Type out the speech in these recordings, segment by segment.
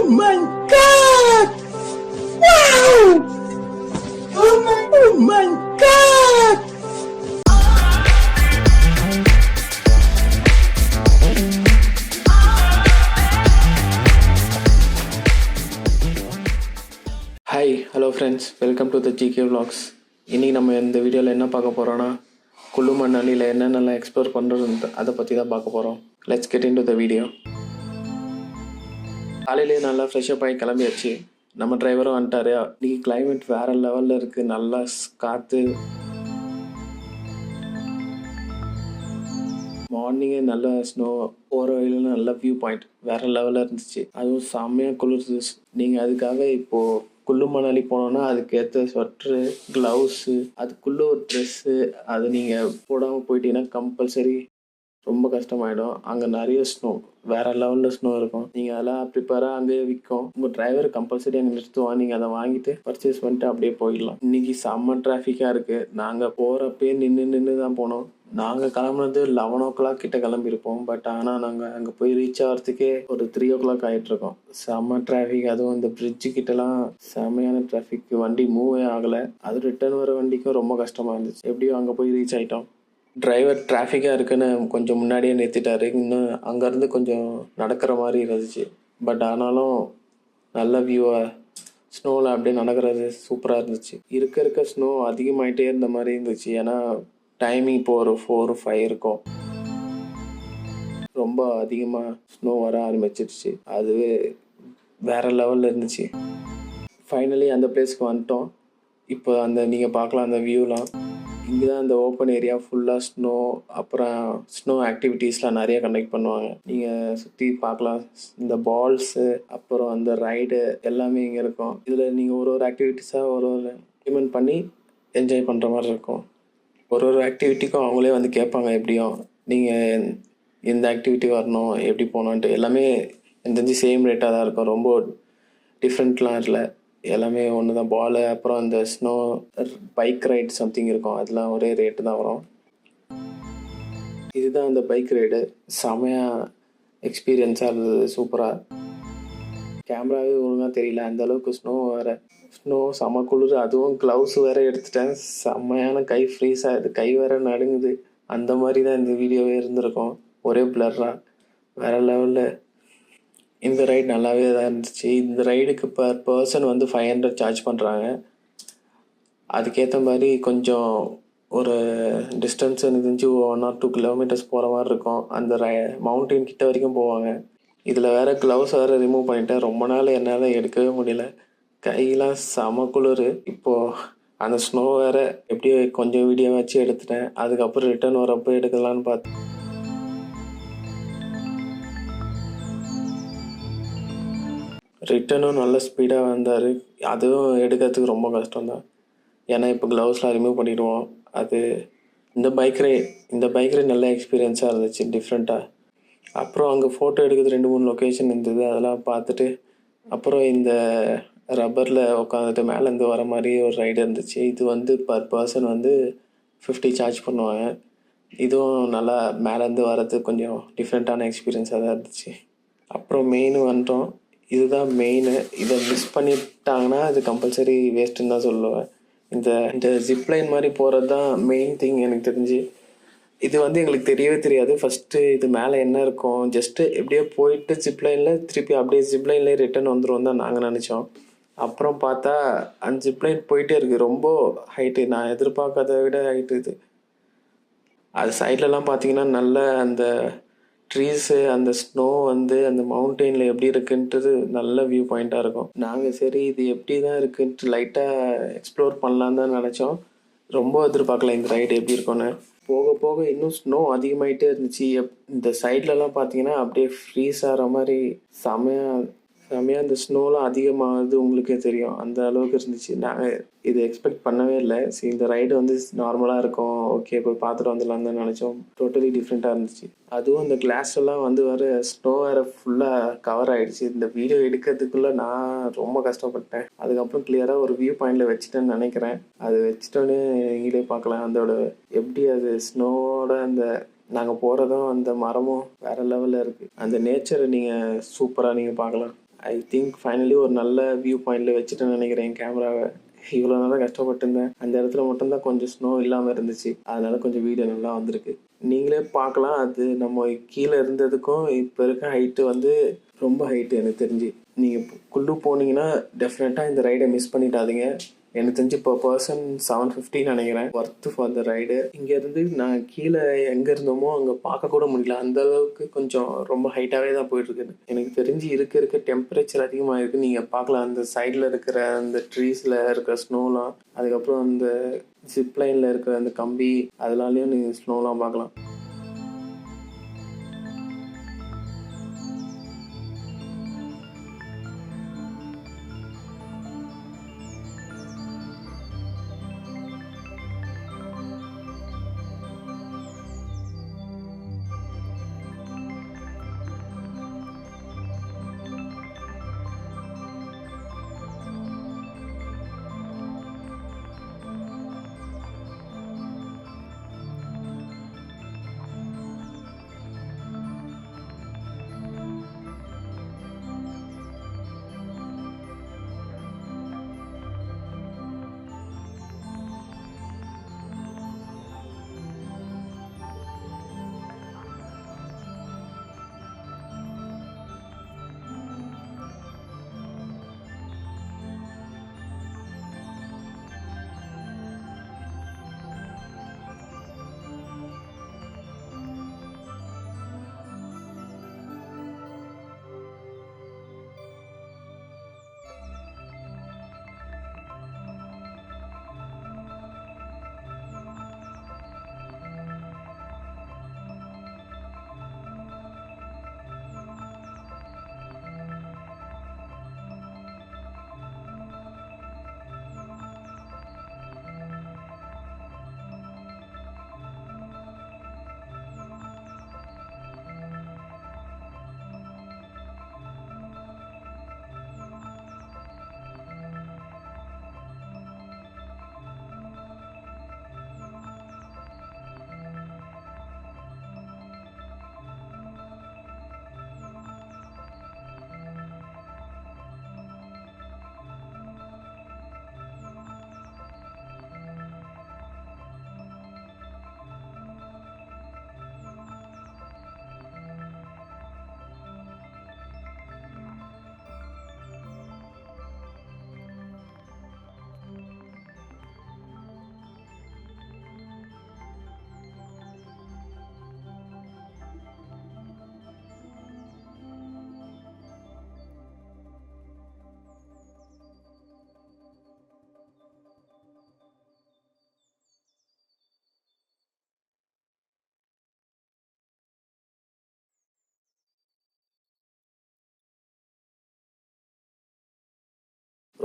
my God! Wow! Oh my God! Hi hello friends, welcome to the GK vlogs. இன்றைக்கி நம்ம இந்த வீடியோவில் என்ன பார்க்க போகிறோன்னா, குல்லு மணாலியில் என்னென்னலாம் எக்ஸ்ப்ளோர் பண்ணுறது அதை பற்றி தான் பார்க்க போகிறோம். Let's get in to the video. காலையிலேயே நல்லா ஃப்ரெஷ்அப் ஆகி கிளம்பியாச்சு. நம்ம டிரைவரும் வந்துட்டாரு. இன்றைக்கி கிளைமேட் வேறு லெவலில் இருக்குது. நல்லா காற்று, மார்னிங்கே நல்ல ஸ்னோ, போகிற வழியில் நல்ல வியூ பாயிண்ட் வேறு லெவலில் இருந்துச்சு. அதுவும் செம்மையாக குளிர்ச்சு. நீங்கள் அதுக்காக இப்போது குல்லு மணாலி போனோன்னா அதுக்கேற்ற ஸ்வெட்ரு, க்ளவுஸு, அதுக்குள்ளே ஒரு ட்ரெஸ்ஸு அது நீங்கள் போடாமல் போயிட்டீங்கன்னா கம்பல்சரி ரொம்ப கஷ்டமாயிடும். அங்கே நிறைய ஸ்னோ, வேறு லெவலில் ஸ்னோ இருக்கும். நீங்கள் அதெல்லாம் ப்ரிப்பேராக அங்கேயே விற்கும். உங்கள் டிரைவர் கம்பல்சரி அங்கே நிறுத்துவான். நீங்கள் அதை வாங்கிட்டு பர்ச்சேஸ் பண்ணிட்டு அப்படியே போயிடலாம். இன்றைக்கி செம்ம டிராஃபிக்காக இருக்குது. நாங்கள் போகிறப்பே நின்று தான் போனோம். நாங்கள் கிளம்புனது 11 கிட்ட கிளம்பியிருப்போம். பட் ஆனால் நாங்கள் அங்கே போய் ரீச் ஆகிறதுக்கே ஒரு 3 ஆகிட்ருக்கோம். செம்ம டிராஃபிக். அதுவும் இந்த பிரிட்ஜு கிட்டலாம் செம்மையான டிராஃபிக். வண்டி மூவே ஆகலை. அது ரிட்டர்ன் வர வண்டிக்கும் ரொம்ப கஷ்டமாக இருந்துச்சு. எப்படியும் அங்கே போய் ரீச் ஆகிட்டோம். டிரைவர் டிராஃபிக்காக இருக்குன்னு கொஞ்சம் முன்னாடியே நிறுத்திட்டாரு. இன்னும் அங்கேருந்து கொஞ்சம் நடக்கிற மாதிரி இருந்துச்சு. பட் ஆனாலும் நல்ல வியூவாக ஸ்னோவில் அப்படியே நடக்கிறது சூப்பராக இருந்துச்சு. இருக்க ஸ்னோ அதிகமாகிட்டே இருந்த மாதிரி இருந்துச்சு. ஏன்னா டைமிங் இப்போ ஒரு 4-5 இருக்கும். ரொம்ப அதிகமாக ஸ்னோ வர ஆரம்பிச்சிருச்சு. அதுவே வேறு லெவலில் இருந்துச்சு. ஃபைனலி அந்த பிளேஸ்க்கு வந்துட்டோம். இப்போ நீங்கள் பார்க்கலாம் அந்த வியூலாம். இங்கே தான் அந்த ஓப்பன் ஏரியா ஃபுல்லாக ஸ்னோ, அப்புறம் ஸ்னோ ஆக்டிவிட்டீஸ்லாம் நிறைய கண்டக்ட் பண்ணுவாங்க. நீங்கள் சுற்றி பார்க்கலாம். இந்த பால்ஸு, அப்புறம் அந்த ரைடு எல்லாமே இங்கே இருக்கும். இதில் நீங்கள் ஒரு ஆக்டிவிட்டீஸாக ஒரு இம்ப்ளிமெண்ட் பண்ணி என்ஜாய் பண்ணுற மாதிரி இருக்கும். ஒரு ஆக்டிவிட்டிக்கும் அவங்களே வந்து கேட்பாங்க. எப்படியும் நீங்கள் எந்த ஆக்டிவிட்டி வரணும், எப்படி போகணுன்ட்டு எல்லாமே எனக்கு தெரிஞ்சு சேம் ரேட்டாக தான் இருக்கும். ரொம்ப டிஃப்ரெண்ட்லாம் இல்லை, எல்லாமே ஒன்று தான். பாலு, அப்புறம் அந்த ஸ்னோ பைக் ரைட் சம்திங் இருக்கும். அதெல்லாம் ஒரே ரேட்டு தான் வரும். இதுதான் அந்த பைக் ரைடு. செமையாக எக்ஸ்பீரியன்ஸாக இருந்தது. சூப்பராக. கேமராவே ஒழுங்காக தெரியல, அந்தளவுக்கு ஸ்னோ செம குளிர். அதுவும் க்ளவுஸ் வேறு எடுத்துட்டேன். செம்மையான கை ஃப்ரீஸ் ஆகுது, கை வேறு நடுங்குது. அந்த மாதிரி தான் இந்த வீடியோவே இருந்திருக்கும். ஒரே பிளர்ராக வேறு லெவலில். இந்த ரைடு நல்லாவே தான் இருந்துச்சு. இந்த ரைடுக்கு பர் பர்சன் வந்து 500 சார்ஜ் பண்ணுறாங்க. அதுக்கேற்ற மாதிரி கொஞ்சம் ஒரு டிஸ்டன்ஸ் எனக்கு தெரிஞ்சு 1 or 2 கிலோமீட்டர்ஸ் போகிற மாதிரி இருக்கும். அந்த மவுண்டைன் கிட்ட வரைக்கும் போவாங்க. இதில் வேறு க்ளவுஸ் வேறு ரிமூவ் பண்ணிட்டேன். ரொம்ப நாள் என்னால் எடுக்கவே முடியல. கையெல்லாம் செம குளிர். இப்போது அந்த ஸ்னோ வேறு எப்படியோ கொஞ்சம் வீடியோ வச்சு எடுத்துட்டேன். அதுக்கப்புறம் ரிட்டர்ன் வரப்போ எடுக்கலான்னு பார்த்தேன். ரிட்டனும் நல்ல ஸ்பீடாக வந்தார். அதுவும் எடுக்கிறதுக்கு ரொம்ப கஷ்டம்தான். ஏன்னா இப்போ க்ளவுஸ்லாம் ரிமூவ் பண்ணிவிடுவோம். அது இந்த பைக் ரைட் நல்ல எக்ஸ்பீரியன்ஸாக இருந்துச்சு, டிஃப்ரெண்ட்டாக. அப்புறம் அங்கே ஃபோட்டோ எடுக்கிறது 2-3 லொக்கேஷன் இருந்தது. அதெல்லாம் பார்த்துட்டு அப்புறம் இந்த ரப்பரில் உட்காந்துட்டு மேலேருந்து வர மாதிரி ஒரு ரைடு இருந்துச்சு. இது வந்து பர் பர்சன் வந்து 50 சார்ஜ் பண்ணுவாங்க. இதுவும் நல்லா மேலேருந்து வர்றது கொஞ்சம் டிஃப்ரெண்ட்டான எக்ஸ்பீரியன்ஸாக தான் இருந்துச்சு. அப்புறம் மெயின் வந்துட்டோம். இதுதான் மெயின். இதை மிஸ் பண்ணிட்டாங்கன்னா அது கம்பல்சரி வேஸ்ட்டுன்னு தான் சொல்லுவேன். இந்த ஜிப்லைன் மாதிரி போகிறது தான் மெயின் திங் எனக்கு தெரிஞ்சு. இது வந்து எங்களுக்கு தெரியவே தெரியாது. ஃபஸ்ட்டு இது மேலே என்ன இருக்கும், ஜஸ்ட்டு எப்படியோ போயிட்டு ஜிப்லைனில் திருப்பி அப்படியே ஜிப்லைன்லேயே ரிட்டர்ன் வந்துடும் தான் நாங்கள் நினச்சோம். அப்புறம் பார்த்தா அந்த ஜிப்லைன் போயிட்டே இருக்குது. ரொம்ப ஹைட்டு, நான் எதிர்பார்க்காத விட ஹைட்டு இது. அது சைட்லலாம் பார்த்தீங்கன்னா நல்ல அந்த ட்ரீஸு, அந்த ஸ்னோ வந்து அந்த மவுண்டெயினில் எப்படி இருக்குன்றது நல்ல வியூ பாயிண்ட்டாக இருக்கும். நாங்கள் சரி இது எப்படி தான் இருக்குன்ட்டு லைட்டாக எக்ஸ்ப்ளோர் பண்ணலான்னு தான் நினச்சோம். ரொம்ப எதிர்பார்க்கல இந்த ரைடு எப்படி இருக்கும்னு. போக போக இன்னும் ஸ்னோ அதிகமாகிட்டே இருந்துச்சு. இந்த சைட்லலாம் பார்த்தீங்கன்னா அப்படியே ஃப்ரீஸ் ஆகிற மாதிரி செமையாக இந்த ஸ்னோலாம் அதிகமாகுது, உங்களுக்கே தெரியும். அந்த அளவுக்கு இருந்துச்சு. நாங்கள் இது எக்ஸ்பெக்ட் பண்ணவே இல்லை. சரி இந்த ரைடு வந்து நார்மலாக இருக்கும், ஓகே போய் பார்த்துட்டு வந்துடலான்னு தான் நினச்சோம். டோட்டலி டிஃப்ரெண்ட்டாக இருந்துச்சு. அதுவும் அந்த கிளாஸ்லாம் வந்து வேறு ஸ்னோ வேறு ஃபுல்லாக கவர் ஆகிடுச்சு. இந்த வீடியோ எடுக்கிறதுக்குள்ளே நான் ரொம்ப கஷ்டப்பட்டேன். அதுக்கப்புறம் கிளியராக ஒரு வியூ பாயிண்டில் வச்சுட்டேன்னு நினைக்கிறேன். அது வச்சுட்டோன்னே நீங்களே பார்க்கலாம் அதோட எப்படி அது ஸ்னோவோட அந்த நாங்கள் போகிறதும் அந்த மரமும் வேறு லெவலில் இருக்குது. அந்த நேச்சரை நீங்கள் சூப்பராக நீங்கள் பார்க்கலாம். ஐ திங்க் ஃபைனலி ஒரு நல்ல வியூ பாயிண்டில் வச்சுட்டேன்னு நினைக்கிறேன் என் கேமராவை. இவ்வளோ நாளாக கஷ்டப்பட்டுருந்தேன். அந்த இடத்துல மட்டும்தான் கொஞ்சம் ஸ்னோ இல்லாமல் இருந்துச்சு. அதனால கொஞ்சம் வீடியோ நல்லா வந்திருக்கு. நீங்களே பார்க்கலாம். அது நம்ம கீழே இருந்ததுக்கும் இப்போ இருக்க ஹைட்டு வந்து ரொம்ப ஹைட்டு எனக்கு தெரிஞ்சு. நீங்கள் குள்ளு போனீங்கன்னா டெஃபினட்டாக இந்த ரைடை மிஸ் பண்ணிட்டாதீங்க. எனக்கு தெரிஞ்சு இப்போ பர்சன் 750 நினைக்கிறேன். Worth for the ride. இங்கேருந்து நான் கீழே எங்கே இருந்தோமோ அங்கே பார்க்க கூட முடியல. அந்த அளவுக்கு கொஞ்சம் ரொம்ப ஹைட்டாகவே தான் போயிட்டுருக்குது. எனக்கு தெரிஞ்சு இருக்க டெம்பரேச்சர் அதிகமாக இருக்குது. நீங்கள் பார்க்கலாம் அந்த சைடில் இருக்கிற அந்த ட்ரீஸில் இருக்கிற ஸ்னோலாம், அதுக்கப்புறம் அந்த ஜிப்லைனில் இருக்கிற அந்த கம்பி அதனாலேயும் நீங்கள் ஸ்னோலாம் பார்க்கலாம்.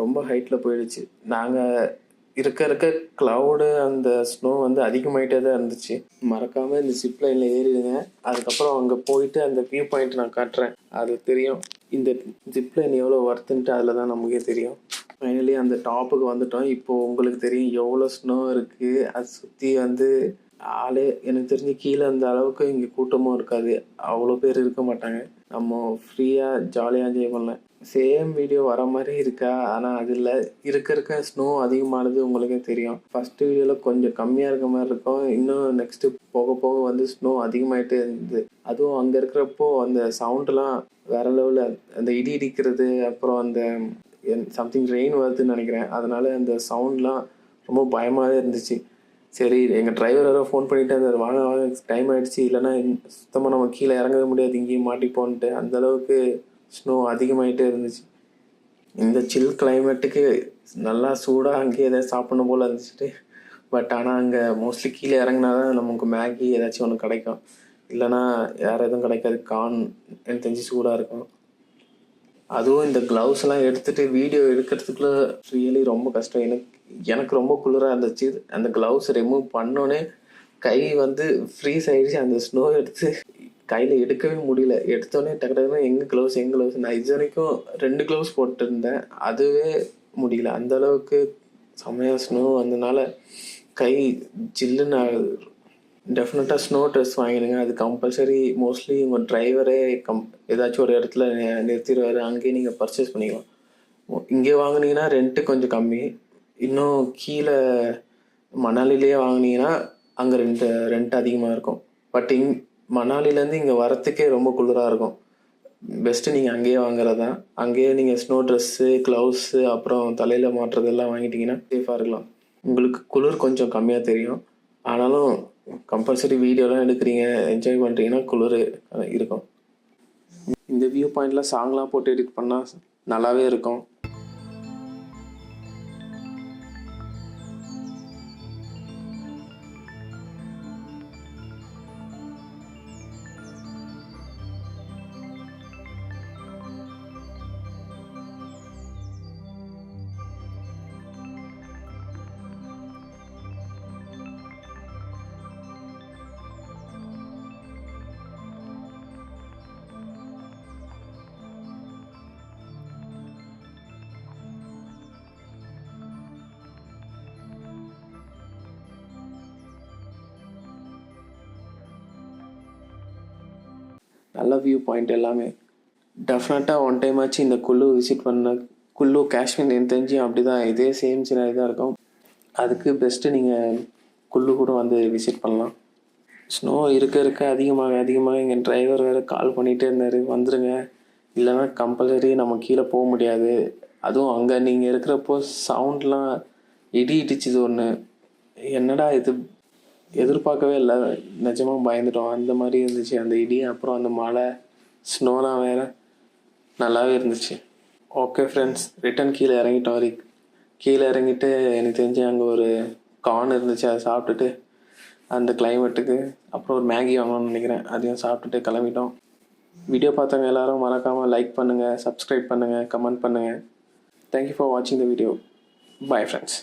ரொம்ப ஹைட்டில் போயிடுச்சு. நாங்கள் இருக்க க்ளவுடு அந்த ஸ்னோ வந்து அதிகமாகிட்டே தான் இருந்துச்சு. மறக்காமல் இந்த ஜிப் லைனில் ஏறிடுங்க. அதுக்கப்புறம் அங்கே போயிட்டு அந்த வியூ பாயிண்ட் நான் காட்டுறேன். அது தெரியும் இந்த ஜிப் லைன் எவ்வளோ ஒர்த்துன்ட்டு அதில் தான் நமக்கே தெரியும். ஃபைனலி அந்த டாப்புக்கு வந்துட்டோம். இப்போது உங்களுக்கு தெரியும் எவ்வளோ ஸ்னோ இருக்குது. அது சுற்றி வந்து ஆளே எனக்கு தெரிஞ்சு கீழே அந்த அளவுக்கு இங்கே கூட்டமும் இருக்காது. அவ்வளோ பேர் இருக்க மாட்டாங்க. நம்ம ஃப்ரீயாக ஜாலியாக என்ஜாய் பண்ணலாம். சேம் வீடியோ வர மாதிரி இருக்கா? ஆனால் அதில் இருக்க ஸ்னோ அதிகமானது உங்களுக்கே தெரியும். ஃபஸ்ட்டு வீடியோவில் கொஞ்சம் கம்மியாக இருக்க மாதிரி இருக்கும். இன்னும் நெக்ஸ்ட்டு போக போக வந்து ஸ்னோ அதிகமாகிட்டே இருந்தது. அதுவும் அங்கே இருக்கிறப்போ அந்த சவுண்டெலாம் வேறு லெவலில், அந்த இடி இடிக்கிறது, அப்புறம் அந்த சம்திங் ரெயின் வருதுன்னு நினைக்கிறேன். அதனால் அந்த சவுண்ட்லாம் ரொம்ப பயமாகவே இருந்துச்சு. சரி, எங்கள் டிரைவர் வேறு ஃபோன் பண்ணிவிட்டு அந்த வாங்க டைம் ஆகிடுச்சு, இல்லைன்னா சுத்தமாக நம்ம கீழே இறங்கவே முடியாது, இங்கேயும் மாட்டிப்போன்ட்டு. அந்தளவுக்கு ஸ்னோ அதிகமாகிட்டே இருந்துச்சு. இந்த சில் கிளைமேட்டுக்கு நல்லா சூடாக அங்கேயே எதாவது சாப்பிடணும் போல் இருந்துச்சுட்டு. பட் ஆனால் அங்கே மோஸ்ட்லி கீழே இறங்கினா தான் நமக்கு மேகி ஏதாச்சும் ஒன்று கிடைக்கும், இல்லைனா வேறு எதுவும் கிடைக்காது. எனக்கு தெரிஞ்சு சூடாக இருக்கும். அதுவும் இந்த க்ளவுஸ்லாம் எடுத்துகிட்டு வீடியோ எடுக்கிறதுக்குள்ள ரியலி ரொம்ப கஷ்டம். எனக்கு ரொம்ப குளிராக இருந்துச்சு. அந்த க்ளவுஸ் ரிமூவ் பண்ணோன்னே கை வந்து ஃப்ரீஸ் ஆகிடுச்சு. அந்த ஸ்னோ எடுத்து கையில் எடுக்கவே முடியல. எடுத்தோடனே டக்கு டக்குன்னு எங்கே க்ளவுஸ் நான் இது வரைக்கும் 2 க்ளவுஸ் போட்டிருந்தேன், அதுவே முடியல. அந்தளவுக்கு செம்மையாக ஸ்னோ வந்ததுனால கை ஜில்லுன்னு டெஃபினட்டாக ஸ்னோ ட்ரெஸ் வாங்கிடுங்க. அது கம்பல்சரி. மோஸ்ட்லி உங்கள் டிரைவரே ஏதாச்சும் ஒரு இடத்துல நிறுத்திடுவார். அங்கேயே நீங்கள் பர்ச்சேஸ் பண்ணிக்கலாம். இங்கே வாங்குனீங்கன்னா ரெண்ட்டு கொஞ்சம் கம்மி. இன்னும் கீழே மணாலிலேயே வாங்குனீங்கன்னா அங்கே ரெண்ட் அதிகமாக இருக்கும். பட் மணாலிலேருந்து இங்கே வரத்துக்கே ரொம்ப குளிராக இருக்கும். பெஸ்ட்டு நீங்கள் அங்கேயே வாங்குறது தான். அங்கேயே நீங்கள் ஸ்னோ ட்ரெஸ்ஸு, க்ளவுஸு, அப்புறம் தலையில் மாட்டுறதெல்லாம் வாங்கிட்டீங்கன்னா சேஃபாக இருக்கலாம். உங்களுக்கு குளிர் கொஞ்சம் கம்மியாக தெரியும். ஆனாலும் கம்பல்சரி வீடியோலாம் எடுக்கிறீங்க, என்ஜாய் பண்ணுறீங்கன்னா குளிர் இருக்கும். இந்த வியூ பாயிண்டில் சாங்லாம் போட்டு எடிட் பண்ணால் நல்லாவே இருக்கும். நல்ல வியூ பாயிண்ட் எல்லாமே. டெஃபினட்டாக ஒன் டைம் ஆச்சு இந்த குல்லு விசிட் பண்ண. குல்லு காஷ்மீர் எனக்கு தெரிஞ்சு அப்படி தான், இதே சேம் சினாரி தான் இருக்கும். அதுக்கு பெஸ்ட்டு நீங்கள் குல்லு கூட வந்து விசிட் பண்ணலாம். ஸ்னோ இருக்க அதிகமாக எங்கள் டிரைவர் வேறு கால் பண்ணிகிட்டே இருந்தார், வந்துடுங்க இல்லைன்னா கம்பல்சரி நம்ம கீழே போக முடியாது. அதுவும் அங்கே நீங்கள் இருக்கிறப்போ சவுண்ட்லாம் இடிச்சிது ஒன்று. என்னடா இது, எதிர்பார்க்கவே இல்லை, நிஜமாக பயந்துட்டோம். அந்த மாதிரி இருந்துச்சு அந்த இடி. அப்புறம் அந்த மழை, ஸ்னோலாம் வேறு நல்லாவே இருந்துச்சு. ஓகே ஃப்ரெண்ட்ஸ், ரிட்டன் கீழே இறங்கிட்டோம். கீழே இறங்கிட்டு எனக்கு தெரிஞ்சு அங்கே ஒரு கார்ன் இருந்துச்சு, அதை சாப்பிட்டுட்டு அந்த கிளைமேட்டுக்கு அப்புறம் ஒரு மேகி வாங்கணும்னு நினைக்கிறேன், அதையும் சாப்பிட்டுட்டு கிளம்பிட்டோம். வீடியோ பார்த்தவங்க எல்லோரும் மறக்காமல் லைக் பண்ணுங்கள், சப்ஸ்கிரைப் பண்ணுங்கள், கமெண்ட் பண்ணுங்கள். தேங்க்யூ ஃபார் வாட்சிங் த வீடியோ. Bye friends.